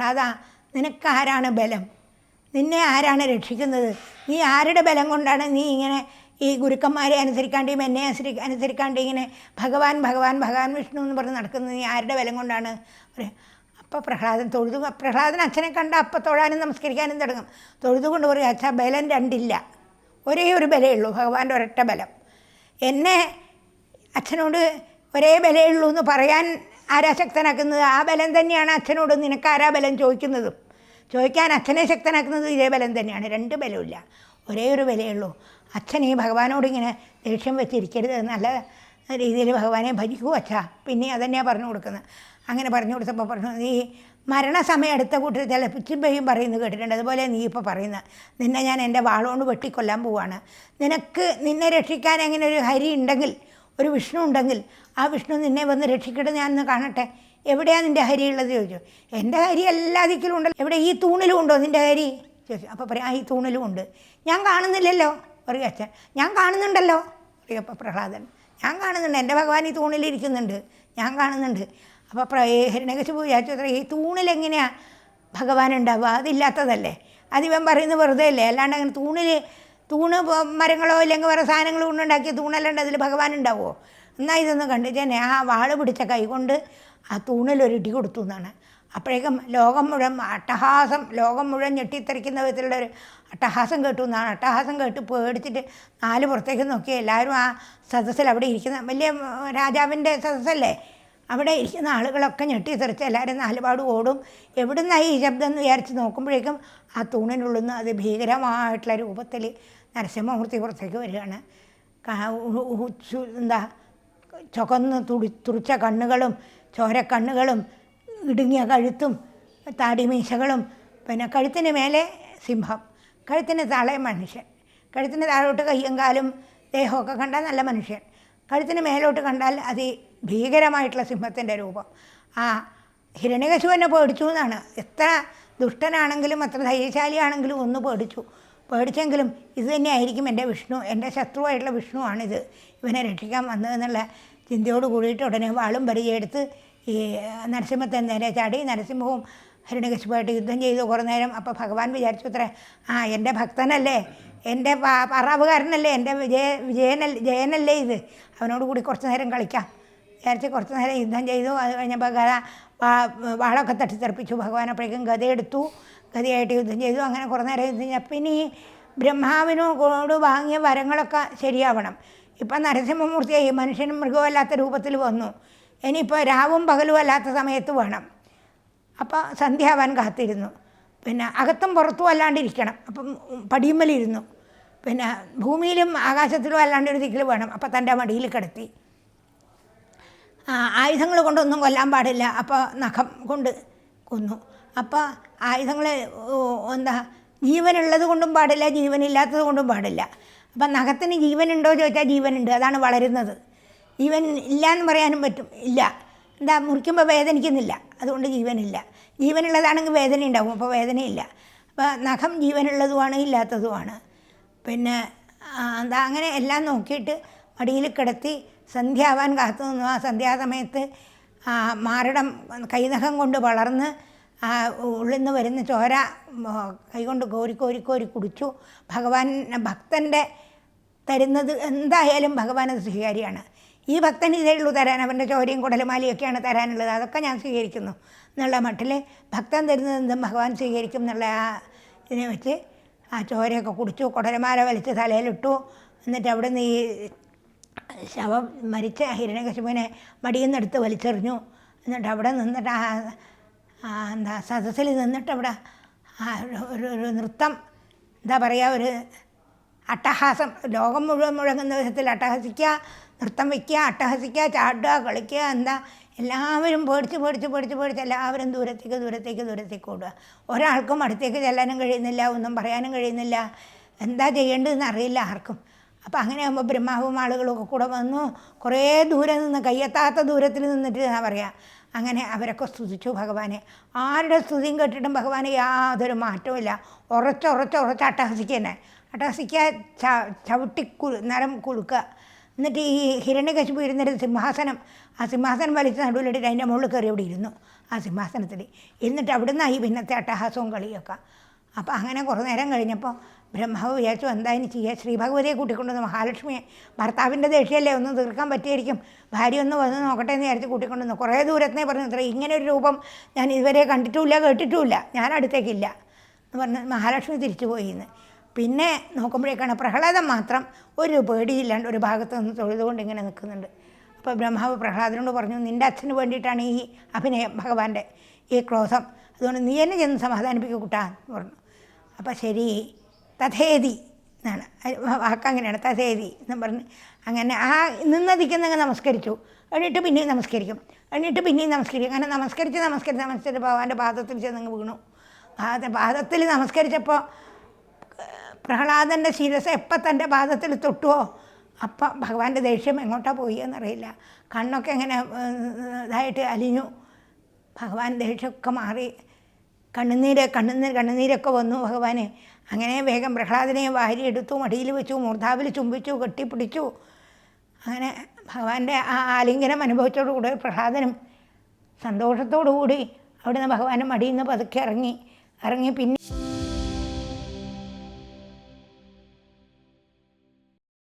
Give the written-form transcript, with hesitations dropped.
പ്രഹ്ലാദ, നിനക്കാരാണ് ബലം? നിന്നെ ആരാണ് രക്ഷിക്കുന്നത്? നീ ആരുടെ ബലം കൊണ്ടാണ് നീ ഇങ്ങനെ ഈ ഗുരുക്കന്മാരെ അനുസരിക്കാണ്ടെയും എന്നെ അനുസരിക്കാണ്ട് ഇങ്ങനെ ഭഗവാൻ ഭഗവാൻ ഭഗവാൻ വിഷ്ണു എന്ന് പറഞ്ഞ് നടക്കുന്നത്? നീ ആരുടെ ബലം കൊണ്ടാണ്? അപ്പോൾ പ്രഹ്ലാദൻ പ്രഹ്ലാദൻ അച്ഛനെ കണ്ട അപ്പം തൊഴാനും നമസ്കരിക്കാനും തുടങ്ങും. തൊഴുതുകൊണ്ട് പറയും, അച്ഛാ ബലം രണ്ടില്ല, ഒരേ ഒരു ബലമേ ഉള്ളൂ, ഭഗവാന്റെ ഒരൊറ്റ ബലം. എന്നെ അച്ഛനോട് ഒരേ ബലമേ ഉള്ളൂ എന്ന് പറയാൻ ആരാ ശക്തനാക്കുന്നത്? ആ ബലം തന്നെയാണ് അച്ഛനോട് നിനക്കാരാ ബലം ചോദിക്കാൻ അച്ഛനെ ശക്തനാക്കുന്നത് ഇതേ ബലം തന്നെയാണ്. രണ്ട് ബലമില്ല, ഒരേ ഒരു ബലമേ ഉള്ളൂ. അച്ഛൻ ഈ ഭഗവാനോട് ഇങ്ങനെ ദേഷ്യം വെച്ചിരിക്കരുത്, നല്ല രീതിയിൽ ഭഗവാനെ ഭജിക്കൂ അച്ഛാ. പിന്നെ അതന്നെയാണ് പറഞ്ഞു കൊടുക്കുന്നത്. അങ്ങനെ പറഞ്ഞു കൊടുത്തപ്പോൾ പറഞ്ഞു, ഈ മരണസമയം അടുത്ത കൂട്ടത്തിൽ ചില പിച്ചിമ്പയും പറയുന്നത് കേട്ടിട്ടുണ്ട്. അതുപോലെ നീ ഇപ്പോൾ പറയുന്നത്, നിന്നെ ഞാൻ എൻ്റെ വാളുകൊണ്ട് വെട്ടിക്കൊല്ലാൻ പോവാണ്. നിന്നെ രക്ഷിക്കാൻ എങ്ങനെ ഒരു ഹരി ഉണ്ടെങ്കിൽ, ഒരു വിഷ്ണു ഉണ്ടെങ്കിൽ, ആ വിഷ്ണു നിന്നെ വന്ന് രക്ഷിക്കട്ടെ, ഞാനൊന്ന് കാണട്ടെ. എവിടെയാണ് നിൻ്റെ ഹരി ഉള്ളത് ചോദിച്ചു. എൻ്റെ ഹരി എല്ലാ ദിക്കിലും ഉണ്ടല്ലോ. എവിടെ? ഈ തൂണിലും ഉണ്ടോ നിൻ്റെ ഹരി ചോദിച്ചു. അപ്പോൾ പറയാം, ഈ തൂണിലും ഉണ്ട്. ഞാൻ കാണുന്നില്ലല്ലോ പറയും അച്ഛൻ. ഞാൻ കാണുന്നുണ്ടല്ലോ പറയും. അപ്പോൾ പ്രഹ്ലാദൻ, ഞാൻ കാണുന്നുണ്ട്, എൻ്റെ ഭഗവാൻ ഈ തൂണിലിരിക്കുന്നുണ്ട്, ഞാൻ കാണുന്നുണ്ട്. അപ്പോൾ ഹിരണ്യകശിപു വിചാരിച്ചു, ഈ തൂണിലെങ്ങനെയാണ് ഭഗവാൻ ഉണ്ടാവുക? അതില്ലാത്തതല്ലേ. അതിവൻ പറയുന്നത് വെറുതെ അല്ലേ. അല്ലാണ്ട് അങ്ങനെ തൂണ് മരങ്ങളോ ഇല്ലെങ്കിൽ വേറെ സാധനങ്ങളോ കൊണ്ടുണ്ടാക്കിയ തൂണല്ലാണ്ട് അതിൽ ഭഗവാൻ ഉണ്ടാവുമോ? എന്നാൽ ഇതൊന്നും കണ്ടിട്ട് തന്നെ ആ വാള് പിടിച്ച കൈ കൊണ്ട് ആ തൂണിലൊരിടി കൊടുത്തു എന്നാണ്. അപ്പോഴേക്കും ലോകം മുഴുവൻ ഞെട്ടിത്തെറിക്കുന്ന വിധത്തിലുള്ള ഒരു അട്ടഹാസം കേട്ടു എന്നാണ്. അട്ടഹാസം കേട്ട് പേടിച്ചിട്ട് നാല് പുറത്തേക്ക് നോക്കി എല്ലാവരും ആ സദസ്സിൽ അവിടെ ഇരിക്കുന്ന വലിയ രാജാവിൻ്റെ സദസ്സല്ലേ, അവിടെ ഇരിക്കുന്ന ആളുകളൊക്കെ ഞെട്ടിത്തെറിച്ച് എല്ലാവരും നാലുപാട് ഓടും. എവിടുന്നായി ഈ ശബ്ദം എന്ന് വിചാരിച്ച് നോക്കുമ്പോഴേക്കും ആ തൂണിനുള്ളിൽ നിന്ന് അത് ഭീകരമായിട്ടുള്ള രൂപത്തിൽ നരസിംഹമൂർത്തി പുറത്തേക്ക് വരികയാണ്. ചുവന്ന് തുറിച്ച കണ്ണുകളും ചോരക്കണ്ണുകളും ഇടുങ്ങിയ കഴുത്തും താടിമീശകളും, പിന്നെ കഴുത്തിന് മേലെ സിംഹം, കഴുത്തിന് താഴെ മനുഷ്യൻ. കഴുത്തിന് താഴോട്ട് കയ്യും കാലും ദേഹമൊക്കെ കണ്ടാൽ നല്ല മനുഷ്യൻ, കഴുത്തിന് മേലോട്ട് കണ്ടാൽ ഭീകരമായിട്ടുള്ള സിംഹത്തിൻ്റെ രൂപം. ആ ഹിരണ്യകശിപുവിനെ പേടിച്ചു എന്നാണ്. എത്ര ദുഷ്ടനാണെങ്കിലും എത്ര ധൈര്യശാലിയാണെങ്കിലും ഒന്ന് പേടിച്ചെങ്കിലും ഇത് തന്നെയായിരിക്കും എൻ്റെ വിഷ്ണു, എൻ്റെ ശത്രുവായിട്ടുള്ള വിഷ്ണുവാണിത്, ഇവനെ രക്ഷിക്കാൻ വന്നതെന്നുള്ള ചിന്തയോട് കൂടിയിട്ട് ഉടനെ വാളും പരിചയെടുത്ത് ഈ നരസിംഹത്തെ നേരെ ചാടി. നരസിംഹവും ഹിരണ്യകശിപുവായിട്ട് യുദ്ധം ചെയ്തു കുറേ നേരം. അപ്പോൾ ഭഗവാൻ വിചാരിച്ചു അത്രേ, എൻ്റെ ഭക്തനല്ലേ, എൻ്റെ പറവുകാരനല്ലേ, എൻ്റെ ജയനല്ലേ ഇത്, അവനോട് കൂടി കുറച്ച് നേരം കളിക്കാം വിചാരിച്ച് കുറച്ച് നേരം യുദ്ധം ചെയ്തു. അത് കഴിഞ്ഞപ്പോൾ വാളൊക്കെ തട്ടിത്തെറിപ്പിച്ചു ഭഗവാൻ. അപ്പോഴേക്കും ഗതയെടുത്തു, ഗതയായിട്ട് യുദ്ധം ചെയ്തു. അങ്ങനെ കുറേ നേരം യുദ്ധം ചെയ്തു. പിന്നെ ഈ ബ്രഹ്മാവിനോട് വാങ്ങിയ വരങ്ങളൊക്കെ ശരിയാവണം. ഇപ്പം നരസിംഹമൂർത്തിയായി മനുഷ്യനും മൃഗമല്ലാത്ത രൂപത്തിൽ വന്നു. ഇനിയിപ്പോൾ രാവും പകലും അല്ലാത്ത സമയത്ത് വേണം. അപ്പോൾ സന്ധ്യാവാൻ കാത്തിരുന്നു. പിന്നെ അകത്തും പുറത്തും അല്ലാണ്ടിരിക്കണം. അപ്പം പടിയുമ്മലിരുന്നു. പിന്നെ ഭൂമിയിലും ആകാശത്തിലും അല്ലാണ്ട് ഒരു ദിക്കിൽ വേണം. അപ്പോൾ തൻ്റെ മടിയിൽ കിടത്തി. ആയുധങ്ങൾ കൊണ്ടൊന്നും കൊല്ലാൻ പാടില്ല. അപ്പോൾ നഖം കൊണ്ട് കൊന്നു. അപ്പോൾ ആയുധങ്ങൾ ജീവനുള്ളത് കൊണ്ടും പാടില്ല, ജീവനില്ലാത്തത് കൊണ്ടും പാടില്ല. അപ്പം നഖത്തിന് ജീവനുണ്ടോ ചോദിച്ചാൽ ജീവനുണ്ട്, അതാണ് വളരുന്നത്. ജീവൻ ഇല്ല എന്ന് പറയാനും പറ്റും, ഇല്ല. മുറിക്കുമ്പോൾ വേദനിക്കുന്നില്ല, അതുകൊണ്ട് ജീവനില്ല. ജീവനുള്ളതാണെങ്കിൽ വേദന ഉണ്ടാവും, അപ്പോൾ വേദനയില്ല. അപ്പോൾ നഖം ജീവനുള്ളതുമാണ്, ഇല്ലാത്തതുമാണ്. പിന്നെ അങ്ങനെ എല്ലാം നോക്കിയിട്ട് മടിയിൽ കിടത്തി സന്ധ്യാവാൻ കാത്തു നിന്നു. ആ സന്ധ്യാസമയത്ത് മാരടം കൈനഖം കൊണ്ട് വളർന്ന് ഉള്ളിൽ നിന്ന് വരുന്ന ചോര കൈകൊണ്ട് കോരി കുടിച്ചു. ഭക്തൻ്റെ തരുന്നത് എന്തായാലും ഭഗവാൻ അത് സ്വീകാര്യമാണ്. ഈ ഭക്തന് ഇതേ ഉള്ളൂ തരാൻ, അവൻ്റെ ചോരയും കുടലുമാലിയൊക്കെയാണ് തരാനുള്ളത്, അതൊക്കെ ഞാൻ സ്വീകരിക്കുന്നു എന്നുള്ള മട്ടിൽ ഭക്തൻ തരുന്നത് എന്തും ഭഗവാൻ സ്വീകരിക്കും എന്നുള്ള ആ ഇതിനെ വെച്ച് ആ ചോരയൊക്കെ കുടിച്ചു. കുടലുമാല വലിച്ച് തലയിലിട്ടു. എന്നിട്ട് അവിടെ നിന്ന് ഈ ശവം മരിച്ച ഹിരണ്യകശിപുവിനെ മടിയിൽ നിന്നെടുത്ത് വലിച്ചെറിഞ്ഞു. എന്നിട്ട് അവിടെ നിന്നിട്ട് സദസ്സിൽ നിന്നിട്ട് അവിടെ ഒരു നൃത്തം, എന്താ പറയുക, ഒരു അട്ടഹാസം, ലോകം മുഴുവൻ മുഴങ്ങുന്ന വിധത്തിൽ അട്ടഹസിക്കുക, നൃത്തം വയ്ക്കുക, അട്ടഹസിക്കുക, ചാടുക, കളിക്കുക, എല്ലാവരും പേടിച്ച് എല്ലാവരും ദൂരത്തേക്ക് ഓടുക. ഒരാൾക്കും അടുത്തേക്ക് ചെല്ലാനും കഴിയുന്നില്ല, ഒന്നും പറയാനും കഴിയുന്നില്ല, എന്താ ചെയ്യേണ്ടതെന്ന് അറിയില്ല ആർക്കും. അപ്പോൾ അങ്ങനെ ആകുമ്പോൾ ബ്രഹ്മാവും ആളുകളൊക്കെ കൂടെ വന്നു. കുറേ ദൂരെ നിന്ന്, കയ്യെത്താത്ത ദൂരത്തിൽ നിന്നിട്ട് എന്നാ പറയുക. അങ്ങനെ അവരൊക്കെ സ്തുതിച്ചു ഭഗവാനെ. ആരുടെ സ്തുതിയും കേട്ടിട്ടും ഭഗവാന് യാതൊരു മാറ്റവും ഉറച്ച് അട്ടഹസിക്കുക തന്നെ. അട്ടഹസിക്കുക, ചവിട്ടി നരം കുലുക്കുക. എന്നിട്ട് ഈ ഹിരണ്യകശിപു ഇരുന്നൊരു സിംഹാസനം, ആ സിംഹാസനം വലിച്ച് നടുവിലിട്ടിട്ട് അതിൻ്റെ മുകളിൽ കയറി അവിടെ ഇരുന്നു, ആ സിംഹാസനത്തിൽ ഇരുന്നിട്ട് അവിടെ നിന്നായി പിന്നത്തെ അട്ടഹാസവും കളിയൊക്കെ. അപ്പോൾ അങ്ങനെ കുറേ നേരം കഴിഞ്ഞപ്പോൾ ബ്രഹ്മാവ് വിചാരിച്ചു എന്തായാലും ചെയ്യുക, ശ്രീഭഗവതിയെ കൂട്ടിക്കൊണ്ടുവന്ന് മഹാലക്ഷ്മിയെ, ഭർത്താവിൻ്റെ ദേഷ്യമല്ലേ ഒന്ന് തീർക്കാൻ പറ്റിയായിരിക്കും, ഭാര്യ ഒന്ന് വന്ന് നോക്കട്ടെ എന്ന് വിചാരിച്ച് കൂട്ടിക്കൊണ്ടുവന്നു. കുറേ ദൂരത്തിനെ പറഞ്ഞു ഇത്ര ഇങ്ങനെ ഒരു രൂപം ഞാൻ ഇതുവരെ കണ്ടിട്ടുമില്ല കേട്ടിട്ടുമില്ല, ഞാൻ അടുത്തേക്കില്ല എന്ന് പറഞ്ഞ് മഹാലക്ഷ്മി തിരിച്ചു പോയിന്ന്. പിന്നെ നോക്കുമ്പോഴേക്കാണ് പ്രഹ്ലാദൻ മാത്രം ഒരു പേടിയില്ലാണ്ട് ഒരു ഭാഗത്ത് നിന്ന് തൊഴുതുകൊണ്ട് ഇങ്ങനെ നിൽക്കുന്നുണ്ട്. അപ്പോൾ ബ്രഹ്മാവ് പ്രഹ്ലാദനോട് പറഞ്ഞു, നിൻ്റെ അച്ഛന് വേണ്ടിയിട്ടാണ് ഈ അഭിനയം, ഭഗവാന്റെ ഈ ക്രോധം, അതുകൊണ്ട് നീ എന്നെ ചെന്ന് സമാധാനിപ്പിക്കുക കൂട്ടാ എന്ന് പറഞ്ഞു. അപ്പോൾ ശരി തഥേതി എന്നാണ് വാക്കങ്ങനെയാണ്, തഥേതി എന്ന് പറഞ്ഞ് അങ്ങനെ ആ നിന്നതിക്കുന്നങ്ങ് നമസ്കരിച്ചു. എന്നിട്ട് പിന്നെയും നമസ്കരിക്കും, എന്നിട്ട് പിന്നെയും നമസ്കരിക്കും, അങ്ങനെ നമസ്കരിച്ച് ഭഗവാന്റെ പാദത്തിൽ ചെന്നങ്ങ് വീണു. പാദത്തിൽ നമസ്കരിച്ചപ്പോൾ പ്രഹ്ലാദൻ്റെ ശിരസ് എപ്പം തൻ്റെ പാദത്തിൽ തൊട്ടുവോ അപ്പം ഭഗവാന്റെ ദേഷ്യം എങ്ങോട്ടാണ് പോയി എന്നറിയില്ല, കണ്ണൊക്കെ ഇങ്ങനെ ഇതായിട്ട് അലിഞ്ഞു, ഭഗവാൻ ദേഷ്യമൊക്കെ മാറി, കണ്ണുനീരൊക്കെ വന്നു ഭഗവാന്. അങ്ങനെ വേഗം പ്രഹ്ലാദനെ വാരിയെടുത്തു, മടിയിൽ വെച്ചു, മൂർധാവിൽ ചുംബിച്ചു, കെട്ടിപ്പിടിച്ചു. അങ്ങനെ ഭഗവാന്റെ ആ ആലിംഗനം അനുഭവിച്ചതോടുകൂടി പ്രഹ്ലാദനും സന്തോഷത്തോടു കൂടി അവിടുന്ന് ഭഗവാന്റെ മടിയിൽ നിന്ന് പതുക്കെ ഇറങ്ങി പിന്നെ